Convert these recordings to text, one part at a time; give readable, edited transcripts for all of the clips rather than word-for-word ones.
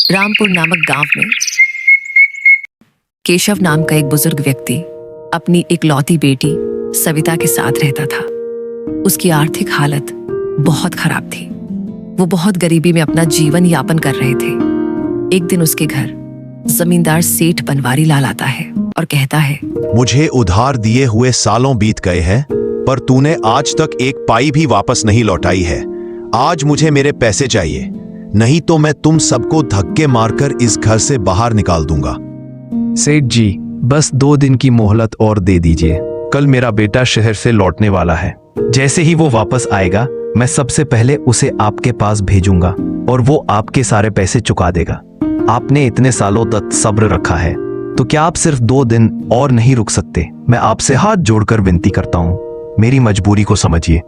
रामपुर नामक गांव में केशव नाम का एक बुजुर्ग व्यक्ति अपनी इकलौती बेटी सविता के साथ रहता था। उसकी आर्थिक हालत बहुत खराब थी। वो बहुत गरीबी में अपना जीवन यापन कर रहे थे। एक दिन उसके घर जमींदार सेठ बनवारी लाल आता है और कहता है, मुझे उधार दिए हुए सालों बीत गए हैं, पर तूने आज तक एक पाई भी वापस नहीं लौटाई है। आज मुझे मेरे पैसे चाहिए, नहीं तो मैं तुम सबको धक्के मारकर इस घर से बाहर निकाल दूंगा। सेठ जी, बस 2 दिन की मोहलत और दे दीजिए। कल मेरा बेटा शहर से लौटने वाला है। जैसे ही वो वापस आएगा, मैं सबसे पहले उसे आपके पास भेजूंगा और वो आपके सारे पैसे चुका देगा। आपने इतने सालों तक सब्र रखा है, तो क्या आप सिर्फ 2 दिन और नहीं रुक सकते? मैं आपसे हाथ जोड़कर विनती करता हूँ, मेरी मजबूरी को समझिए।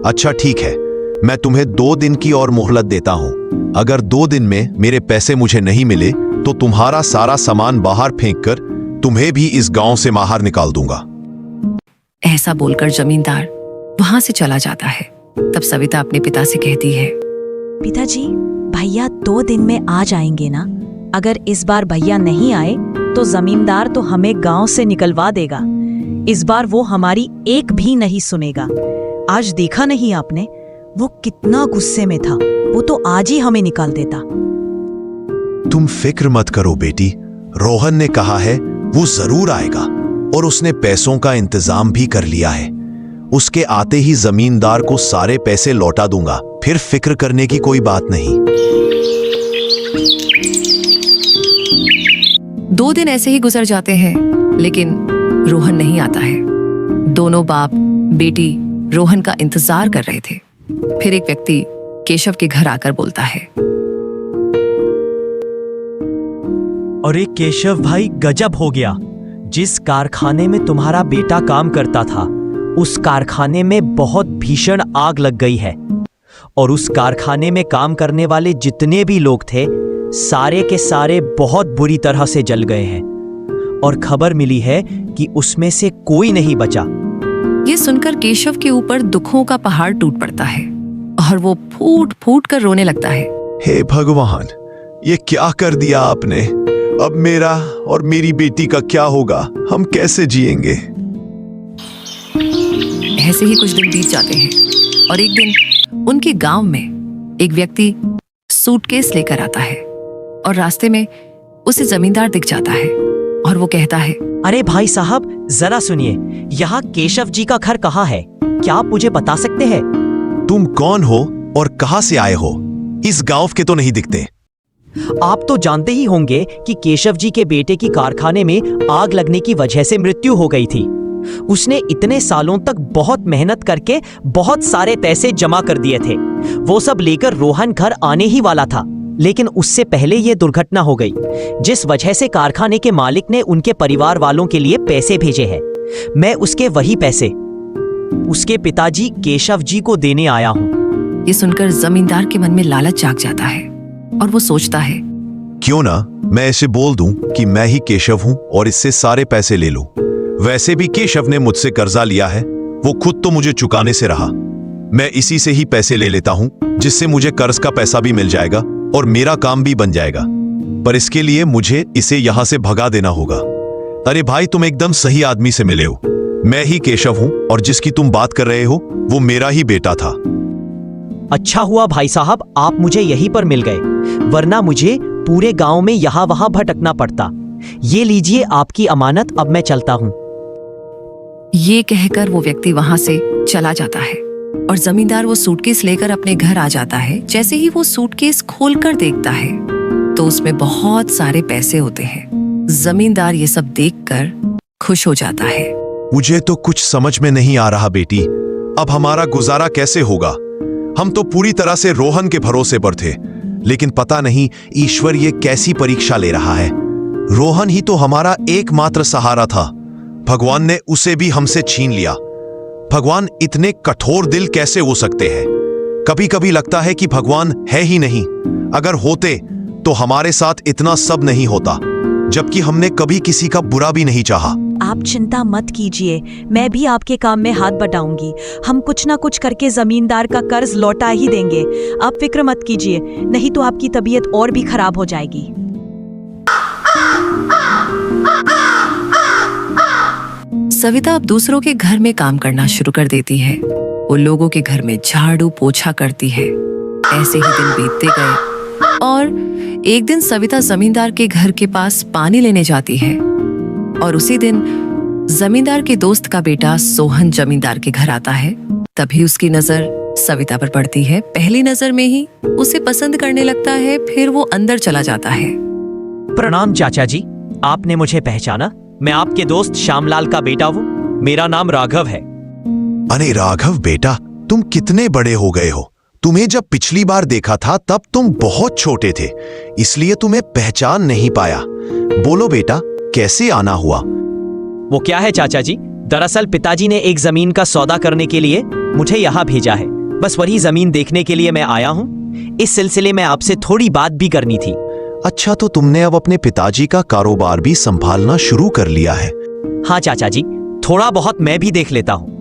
अच्छा ठीक है, मैं तुम्हें 2 दिन की और मोहलत देता हूँ। अगर 2 दिन में मेरे पैसे मुझे नहीं मिले तो तुम्हारा सारा सामान बाहर फेंककर तुम्हें भी इस गांव से बाहर निकाल दूंगा। ऐसा बोलकर जमींदार वहां से चला जाता है। तब सविता अपने पिता से कहती है, पिताजी, भैया 2 दिन में आ जाएंगे ना? अगर इस बार भैया नहीं आए तो जमींदार तो हमें गांव से निकलवा देगा। इस बार वो हमारी एक भी नहीं सुनेगा। आज देखा नहीं आपने, वो कितना गुस्से में था। वो तो आज ही हमें निकाल देता। तुम फिक्र मत करो बेटी, रोहन ने कहा है वो जरूर आएगा और उसने पैसों का इंतजाम भी कर लिया है। उसके आते ही जमींदार को सारे पैसे लौटा दूंगा, फिर फिक्र करने की कोई बात नहीं। 2 दिन ऐसे ही गुजर जाते हैं, लेकिन रोहन नहीं आता है। दोनों बाप बेटी रोहन का इंतजार कर रहे थे। फिर एक व्यक्ति केशव के घर आकर बोलता है, अरे केशव भाई, गजब हो गया। जिस कारखाने में तुम्हारा बेटा काम करता था, उस कारखाने में बहुत भीषण आग लग गई है और उस कारखाने में काम करने वाले जितने भी लोग थे, सारे के सारे बहुत बुरी तरह से जल गए हैं और खबर मिली है कि उसमें से कोई नहीं बचा। ये सुनकर केशव के ऊपर दुखों का पहाड़ टूट पड़ता है और वो फूट फूट कर रोने लगता है। हे भगवान, ये क्या कर दिया आपने? अब मेरा और मेरी बेटी का क्या होगा? हम कैसे जिएंगे? ऐसे ही कुछ दिन बीत जाते हैं और एक दिन उनके गांव में एक व्यक्ति सूटकेस लेकर आता है और रास्ते में उसे जमींदार दिख जाता है और वो कहता है, अरे भाई साहब, जरा सुनिए, यहाँ केशव जी का घर कहाँ है? क्या आप मुझे बता सकते हैं? तुम कौन हो और कहां से आए हो? इस गांव के तो नहीं दिखते। आप तो जानते ही होंगे कि केशव जी के बेटे की कारखाने में आग लगने की वजह से मृत्यु हो गई थी। उसने इतने सालों तक बहुत मेहनत करके बहुत सारे पैसे जमा कर दिए थे। वो सब लेकर रोहन घर आने ही वाला था, लेकिन उससे पहले ये दुर्घटना हो गई, जिस वजह से कारखाने के मालिक ने उनके परिवार वालों के लिए पैसे भेजे हैं। मैं उसके वही पैसे उसके पिताजी केशव जी को देने आया हूँ। ये सुनकर जमींदार के मन में लालच जाग जाता है और वो सोचता है, क्यों ना मैं ऐसे बोल दूं कि मैं ही केशव हूं और इससे सारे पैसे ले लूं। वैसे भी केशव ने मुझसे कर्जा लिया है, वो खुद तो मुझे चुकाने से रहा। मैं इसी से ही पैसे ले लेता हूं, जिससे मुझे कर्ज का पैसा भी मिल जाएगा और मेरा काम भी बन जाएगा। पर इसके लिए मुझे इसे यहां से भगा देना होगा। अरे भाई, तुम एकदम सही आदमी से मिले हो। मैं ही केशव हूं और जिसकी तुम बात कर रहे हो वो मेरा ही बेटा था। अच्छा हुआ भाई साहब, आप मुझे यहीं पर मिल गए, वरना मुझे पूरे गांव में यहाँ वहां भटकना पड़ता। ये लीजिए आपकी अमानत, अब मैं चलता हूँ। ये कहकर वो व्यक्ति वहां से चला जाता है और जमींदार वो सूटकेस लेकर अपने घर आ जाता है। जैसे ही वो सूटकेस खोलकर देखता है तो उसमें बहुत सारे पैसे होते हैं। जमींदार ये सब देखकर खुश हो जाता है। मुझे तो कुछ समझ में नहीं आ रहा बेटी, अब हमारा गुजारा कैसे होगा? हम तो पूरी तरह से रोहन के भरोसे पर थे, लेकिन पता नहीं ईश्वर ये कैसी परीक्षा ले रहा है। रोहन ही तो हमारा एकमात्र सहारा था, भगवान ने उसे भी हमसे छीन लिया। भगवान इतने कठोर दिल कैसे हो सकते हैं? कभी कभी लगता है कि भगवान है ही नहीं। अगर होते तो हमारे साथ इतना सब नहीं होता, जबकि हमने कभी किसी का बुरा भी नहीं चाहा। आप चिंता मत कीजिए, मैं भी आपके काम में हाथ बटाऊंगी। हम कुछ ना कुछ करके जमींदार का कर्ज लौटा ही देंगे। आप फिक्र मत कीजिए, नहीं तो आपकी तबीयत और भी खराब हो जाएगी। सविता अब दूसरों के घर में काम करना शुरू कर देती है। वो लोगों के घर में झाड़ू पोछा करती है। ऐसे ही दिन बीतते गए और एक दिन सविता जमींदार के घर के पास पानी लेने जाती है और उसी दिन जमींदार के दोस्त का बेटा सोहन जमींदार के घर आता है। तभी उसकी नजर सविता पर पड़ती है। पहली नजर में ही उसे पसंद करने लगता है, फिर वो अंदर चला जाता है। प्रणाम चाचा जी, आपने मुझे पहचाना? मैं आपके दोस्त श्यामलाल का बेटा हूँ। मेरा नाम राघव है। अरे राघव बेटा, तुम कितने बड़े हो गए हो। तुम्हें जब पिछली बार देखा था तब तुम बहुत छोटे थे, इसलिए तुम्हें पहचान नहीं पाया। बोलो बेटा, कैसे आना हुआ? वो क्या है चाचा जी, दरअसल पिताजी ने एक जमीन का सौदा करने के लिए मुझे यहाँ भेजा है। बस वही जमीन देखने के लिए मैं आया हूँ। इस सिलसिले में आपसे थोड़ी बात भी करनी थी। अच्छा, तो तुमने अब अपने पिताजी का कारोबार भी संभालना शुरू कर लिया है? हाँ चाचा जी, थोड़ा बहुत मैं भी देख लेता हूँ।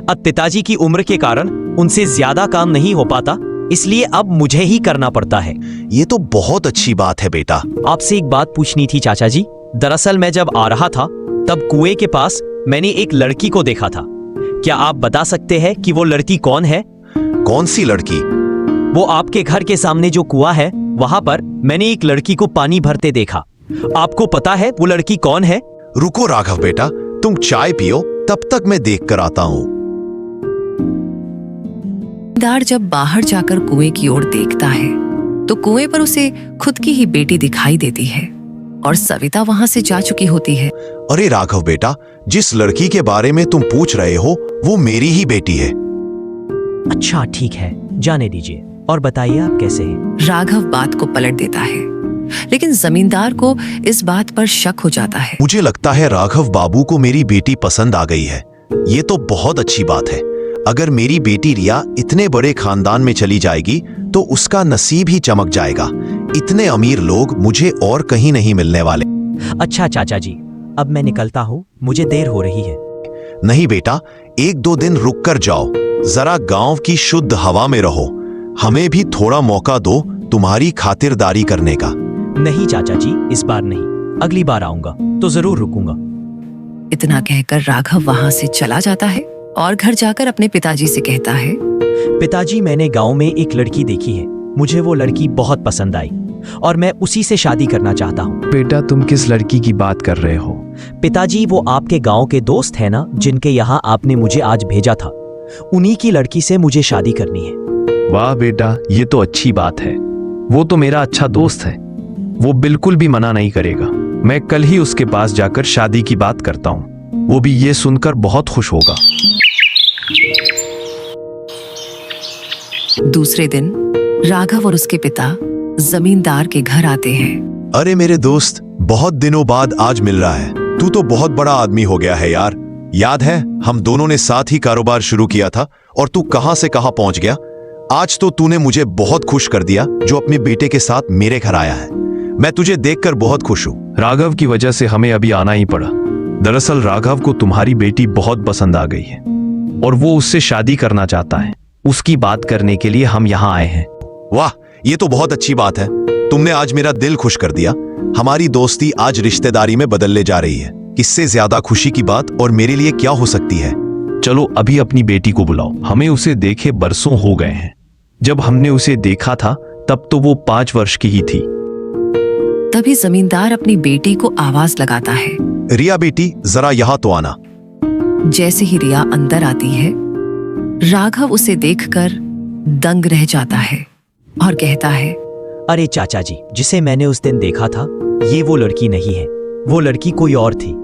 अब पिताजी की उम्र के कारण उनसे ज्यादा काम नहीं हो पाता, इसलिए अब मुझे ही करना पड़ता है। ये तो बहुत अच्छी बात है बेटा। आपसे एक बात पूछनी थी चाचा जी। दरअसल मैं जब आ रहा था तब कुएं के पास मैंने एक लड़की को देखा था। क्या आप बता सकते हैं कि वो लड़की कौन है? कौन सी लड़की? वो आपके घर के सामने जो कुआं है वहां पर मैंने एक लड़की को पानी भरते देखा। आपको पता है वो लड़की कौन है? रुको राघव बेटा, तुम चाय पियो, तब तक मैं देख कर आता हूँ। जमींदार जब बाहर जाकर कुएं की ओर देखता है तो कुएं पर उसे खुद की ही बेटी दिखाई देती है और सविता वहां से जा चुकी होती है। अरे राघव बेटा, जिस लड़की के बारे में तुम पूछ रहे हो वो मेरी ही बेटी है। अच्छा ठीक है, जाने दीजिए। और बताइए आप कैसे हैं? राघव बात को पलट देता है, लेकिन जमींदार को इस बात पर शक हो जाता है। मुझे लगता है राघव बाबू को मेरी बेटी पसंद आ गई है। ये तो बहुत अच्छी बात है। अगर मेरी बेटी रिया इतने बड़े खानदान में चली जाएगी तो उसका नसीब ही चमक जाएगा। इतने अमीर लोग मुझे और कहीं नहीं मिलने वाले। अच्छा चाचा जी, अब मैं निकलता हूँ, मुझे देर हो रही है। नहीं बेटा, 1-2 दिन रुक कर जाओ, जरा गांव की शुद्ध हवा में रहो। हमें भी थोड़ा मौका दो तुम्हारी खातिरदारी करने का। नहीं चाचा जी, इस बार नहीं, अगली बार आऊंगा तो जरूर रुकूंगा। इतना कहकर राघव वहां से चला जाता है और घर जाकर अपने पिताजी से कहता है, पिताजी, मैंने गांव में एक लड़की देखी है। मुझे वो लड़की बहुत पसंद आई और मैं उसी से शादी करना चाहता हूँ। बेटा, तुम किस लड़की की बात कर रहे हो? पिताजी, वो आपके गांव के दोस्त है ना, जिनके यहाँ आपने मुझे आज भेजा था, उन्हीं की लड़की से मुझे शादी करनी है। वाह बेटा, ये तो अच्छी बात है। वो तो मेरा अच्छा दोस्त है, वो बिल्कुल भी मना नहीं करेगा। मैं कल ही उसके पास जाकर शादी की बात करता हूँ। वो भी ये सुनकर बहुत खुश होगा। दूसरे दिन राघव और उसके पिता जमींदार के घर आते हैं। अरे मेरे दोस्त, बहुत दिनों बाद आज मिल रहा है। तू तो बहुत बड़ा आदमी हो गया है यार। याद है हम दोनों ने साथ ही कारोबार शुरू किया था और तू कहां से कहां पहुंच गया। आज तो तूने मुझे बहुत खुश कर दिया जो अपने बेटे के साथ मेरे घर आया है। मैं तुझे देखकर बहुत खुश हूँ। राघव की वजह से हमें अभी आना ही पड़ा। दरअसल राघव को तुम्हारी बेटी बहुत पसंद आ गई है और वो उससे शादी करना चाहता है। उसकी बात करने के लिए हम यहाँ आए हैं। वाह, ये तो बहुत अच्छी बात है। तुमने आज मेरा दिल खुश कर दिया। हमारी दोस्ती आज रिश्तेदारी में बदलने जा रही है। इससे ज्यादा खुशी की बात और मेरे लिए क्या हो सकती है। चलो अभी अपनी बेटी को बुलाओ। हमें उसे देखे बरसों हो गए हैं। जब हमने उसे देखा था तब तो वो 5 वर्ष की ही थी। तभी जमींदार अपनी बेटी को आवाज लगाता है, रिया बेटी, जरा यहाँ तो आना। जैसे ही रिया अंदर आती है, राघव उसे देखकर दंग रह जाता है और कहता है, अरे चाचा जी, जिसे मैंने उस दिन देखा था ये वो लड़की नहीं है, वो लड़की कोई और थी।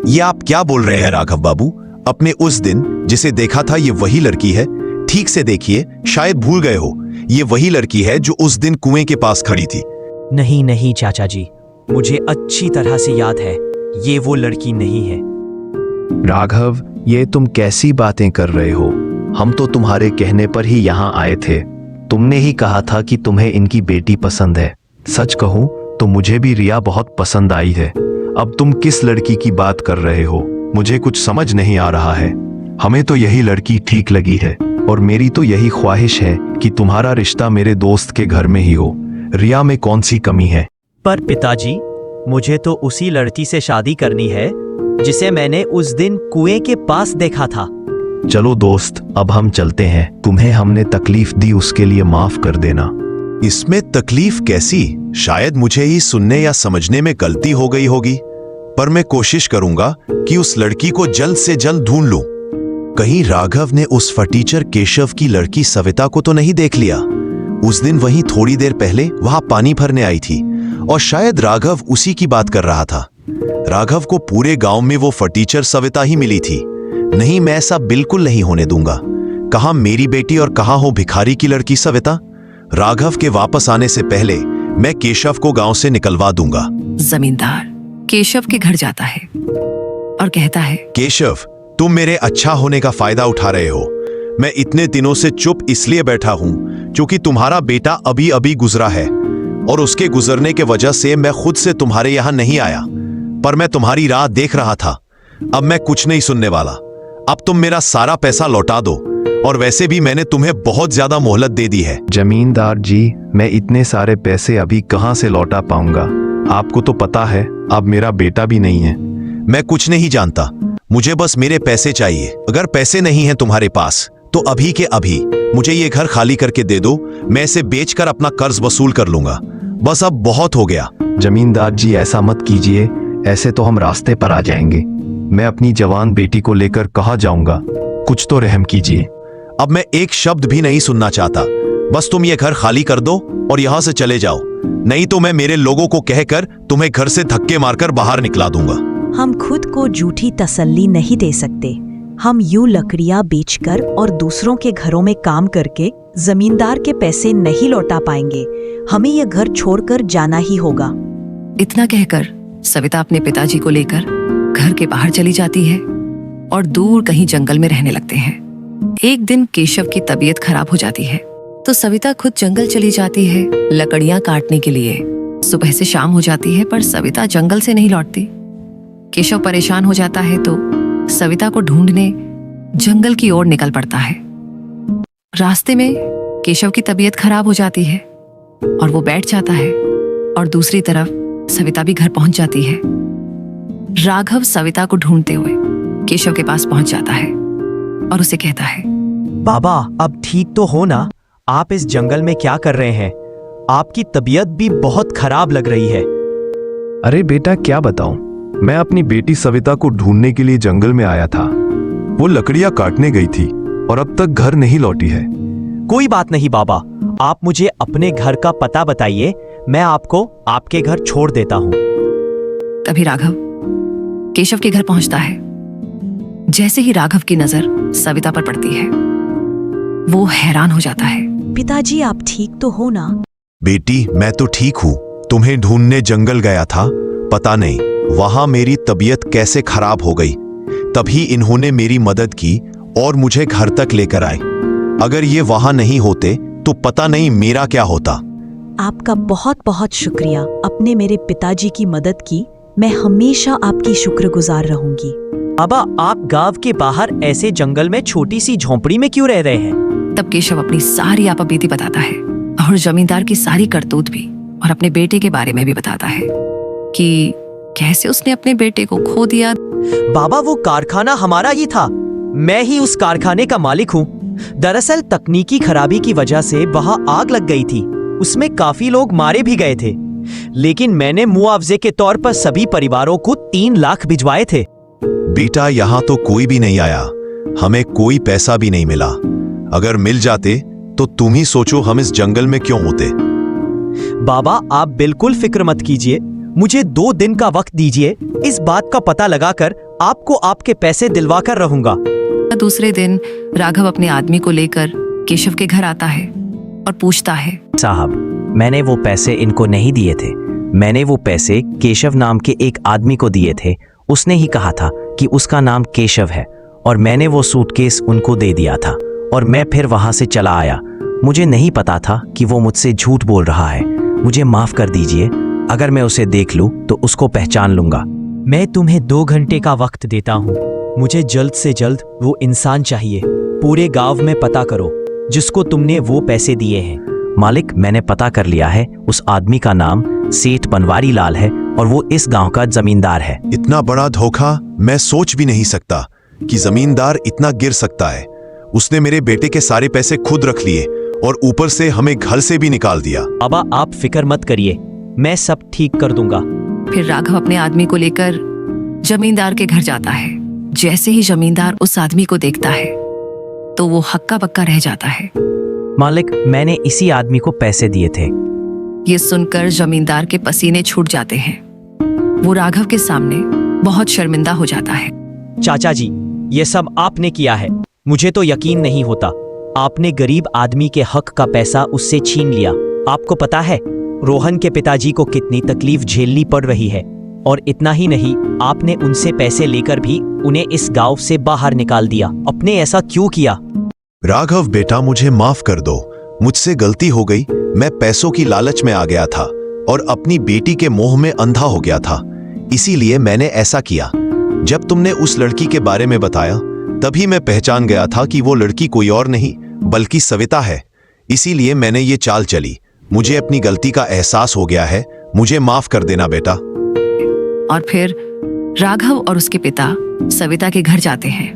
ये आप क्या बोल रहे हैं राघव बाबू? अपने उस दिन जिसे देखा था ये वही लड़की है? ठीक से देखिए, शायद भूल गए हो। ये वही लड़की है जो उस दिन कुएं के पास खड़ी थी। नहीं नहीं चाचा जी, मुझे अच्छी तरह से याद है, ये वो लड़की नहीं है। राघव, ये तुम कैसी बातें कर रहे हो? हम तो तुम्हारे कहने पर ही यहाँ आए थे। तुमने ही कहा था कि तुम्हें इनकी बेटी पसंद है। सच कहूं तो मुझे भी रिया बहुत पसंद आई है। अब तुम किस लड़की की बात कर रहे हो? मुझे कुछ समझ नहीं आ रहा है। हमें तो यही लड़की ठीक लगी है और मेरी तो यही ख्वाहिश है कि तुम्हारा रिश्ता मेरे दोस्त के घर में ही हो। रिया में कौन सी कमी है? पर पिताजी, मुझे तो उसी लड़की से शादी करनी है जिसे मैंने उस दिन कुएं के पास देखा था। चलो दोस्त, अब हम चलते हैं। तुम्हें हमने तकलीफ दी उसके लिए माफ कर देना। इसमें तकलीफ कैसी? शायद मुझे ही सुनने या समझने में गलती हो गई होगी, पर मैं कोशिश करूंगा कि उस लड़की को जल्द से जल्द ढूंढ लूं। कहीं राघव ने उस फटीचर केशव की लड़की सविता को तो नहीं देख लिया? उस दिन वहीं थोड़ी देर पहले वहां पानी भरने आई थी और शायद राघव उसी की बात कर रहा था। राघव को पूरे गांव में वो फटीचर सविता ही मिली थी। नहीं, मैं ऐसा बिल्कुल नहीं होने दूंगा। कहां मेरी बेटी और कहां हो भिखारी की लड़की सविता। राघव के वापस आने से पहले मैं केशव को गांव से निकलवा दूंगा। जमींदार केशव के घर जाता है और कहता है, केशव, तुम मेरे अच्छा होने का फायदा उठा रहे हो। मैं इतने दिनों से चुप इसलिए बैठा हूं क्योंकि तुम्हारा बेटा अभी अभी गुजरा है और उसके गुजरने के वजह से मैं खुद से तुम्हारे यहां नहीं आया, पर मैं तुम्हारी राह देख रहा था। अब मैं कुछ नहीं सुनने वाला। अब तुम मेरा सारा पैसा लौटा दो, और वैसे भी मैंने तुम्हें बहुत ज्यादा मोहलत दे दी है। जमींदार जी, मैं इतने सारे पैसे अभी कहां से लौटा पाऊंगा? आपको तो पता है अब मेरा बेटा भी नहीं है। मैं कुछ नहीं जानता, मुझे बस मेरे पैसे चाहिए। अगर पैसे नहीं हैं तुम्हारे पास तो अभी के अभी मुझे ये घर खाली करके दे दो। मैं इसे बेचकर अपना कर्ज वसूल कर लूंगा। बस अब बहुत हो गया। जमींदार जी, ऐसा मत कीजिए, ऐसे तो हम रास्ते पर आ जाएंगे। मैं अपनी जवान बेटी को लेकर कहाँ जाऊंगा? कुछ तो रहम कीजिए। अब मैं एक शब्द भी नहीं सुनना चाहता। बस तुम ये घर खाली कर दो और यहाँ से चले जाओ, नहीं तो मैं मेरे लोगों को कहकर तुम्हें घर से धक्के मारकर बाहर निकला दूंगा। हम खुद को झूठी तसल्ली नहीं दे सकते। हम यूं लकड़ियां बेचकर और दूसरों के घरों में काम करके जमींदार के पैसे नहीं लौटा पाएंगे। हमें यह घर छोड़कर जाना ही होगा। इतना कहकर सविता अपने पिताजी को लेकर घर के बाहर चली जाती है और दूर कहीं जंगल में रहने लगते हैं। एक दिन केशव की तबीयत खराब हो जाती है तो सविता खुद जंगल चली जाती है लकड़ियां काटने के लिए। सुबह से शाम हो जाती है पर सविता जंगल से नहीं लौटती। केशव परेशान हो जाता है तो सविता को ढूंढने जंगल की ओर निकल पड़ता है। रास्ते में केशव की तबीयत खराब हो जाती है और वो बैठ जाता है और दूसरी तरफ सविता भी घर पहुंच जाती है। राघव सविता को ढूंढते हुए केशव के पास पहुंच जाता है और उसे कहता है, बाबा, अब ठीक तो हो ना? आप इस जंगल में क्या कर रहे हैं? आपकी तबीयत भी बहुत खराब लग रही है। अरे बेटा, क्या बताऊं, मैं अपनी बेटी सविता को ढूंढने के लिए जंगल में आया था। वो लकड़ियां काटने गई थी और अब तक घर नहीं लौटी है। कोई बात नहीं बाबा, आप मुझे अपने घर का पता बताइए, मैं आपको आपके घर छोड़ देता हूँ। तभी राघव केशव के घर पहुंचता है। जैसे ही राघव की नजर सविता पर पड़ती है वो हैरान हो जाता है। पिताजी, आप ठीक तो हो ना? बेटी, मैं तो ठीक हूँ। तुम्हें ढूंढने जंगल गया था, पता नहीं वहां मेरी तबीयत कैसे खराब हो गई। तभी इन्होंने मेरी मदद की और मुझे घर तक लेकर आए। अगर ये वहां नहीं होते तो पता नहीं मेरा क्या होता। आपका बहुत बहुत शुक्रिया। आपने मेरे पिताजी की मदद की। मैं हमेशा आपकी शुक्रगुजार रहूंगी। बाबा, आप गांव के बाहर ऐसे जंगल में छोटी सी झोंपड़ी में क्यों रह रहे हैं? तब केशव अपनी सारी आपाबीती बताता है और जमींदार की सारी करतूत भी और अपने बेटे के बारे में भी बताता है कि कैसे उसने अपने बेटे को खो दिया। बाबा, वो कारखाना हमारा ही था। मैं ही उस कारखाने का मालिक हूँ। दरअसल तकनीकी खराबी की वजह से वहां आग लग गई थी। उसमें काफी लोग मारे भी गए थे, लेकिन मैंने मुआवजे के तौर पर सभी परिवारों को 3 लाख भिजवाए थे। बेटा, यहाँ तो कोई भी नहीं आया, हमें कोई पैसा भी नहीं मिला। अगर मिल जाते तो तुम ही सोचो हम इस जंगल में क्यों होते। बाबा, आप बिल्कुल फिक्र मत कीजिए। मुझे 2 दिन का वक्त दीजिए। इस बात का पता लगाकर आपको आपके पैसे दिलवा कर रहूंगा। दूसरे दिन राघव अपने आदमी को लेकर केशव के घर आता है और पूछता है, साहब, मैंने वो पैसे इनको नहीं दिए थे। मैंने वो पैसे केशव नाम के एक आदमी को दिए थे। उसने ही कहा था कि उसका नाम केशव है और मैंने वो सूटकेस उनको दे दिया था और मैं फिर वहां से चला आया। मुझे नहीं पता था कि वो मुझसे झूठ बोल रहा है। मुझे माफ कर दीजिए। अगर मैं उसे देख लूं तो उसको पहचान लूंगा। मैं तुम्हें 2 घंटे का वक्त देता हूँ। मुझे जल्द से जल्द वो इंसान चाहिए। पूरे गांव में पता करो जिसको तुमने वो पैसे दिए हैं। मालिक, मैंने पता कर लिया है। उस आदमी का नाम सेठ बनवारी लाल है और वो इस गांव का जमींदार है। इतना बड़ा धोखा मैं सोच भी नहीं सकता कि जमींदार इतना गिर सकता है। उसने मेरे बेटे के सारे पैसे खुद रख लिए और ऊपर से हमें घर से भी निकाल दिया। बाबा आप फिक्र मत करिए, मैं सब ठीक कर दूंगा। फिर राघव अपने आदमी को लेकर जमींदार के घर जाता है। जैसे ही जमींदार उस आदमी को देखता है तो वो हक्का बक्का रह जाता है। मालिक, मैंने इसी आदमी को पैसे दिए थे। ये सुनकर जमींदार के पसीने छूट जाते हैं। वो राघव के सामने बहुत शर्मिंदा हो जाता है। चाचा जी, ये सब आपने किया है। मुझे तो यकीन नहीं होता। आपने गरीब आदमी के हक का पैसा उससे छीन लिया। आपको पता है रोहन के पिताजी को कितनी तकलीफ झेलनी पड़ रही है। और इतना ही नहीं, आपने उनसे पैसे लेकर भी उन्हें इस गांव से बाहर निकाल दिया। आपने ऐसा क्यों किया? राघव बेटा, मुझे माफ कर दो। मुझसे गलती हो गई। मैं पैसों की लालच में आ गया था और अपनी बेटी के मोह में अंधा हो गया था। इसीलिए मैंने ऐसा किया। जब तुमने उस लड़की के बारे में बताया तभी मैं पहचान गया था कि वो लड़की कोई और नहीं बल्कि सविता है। इसीलिए मैंने ये चाल चली। मुझे अपनी गलती का एहसास हो गया है। मुझे माफ कर देना बेटा। और फिर राघव और उसके पिता सविता के घर जाते हैं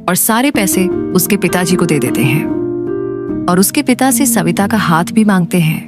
और सारे पैसे उसके पिताजी को दे देते हैं और उसके पिता से सविता का हाथ भी मांगते हैं।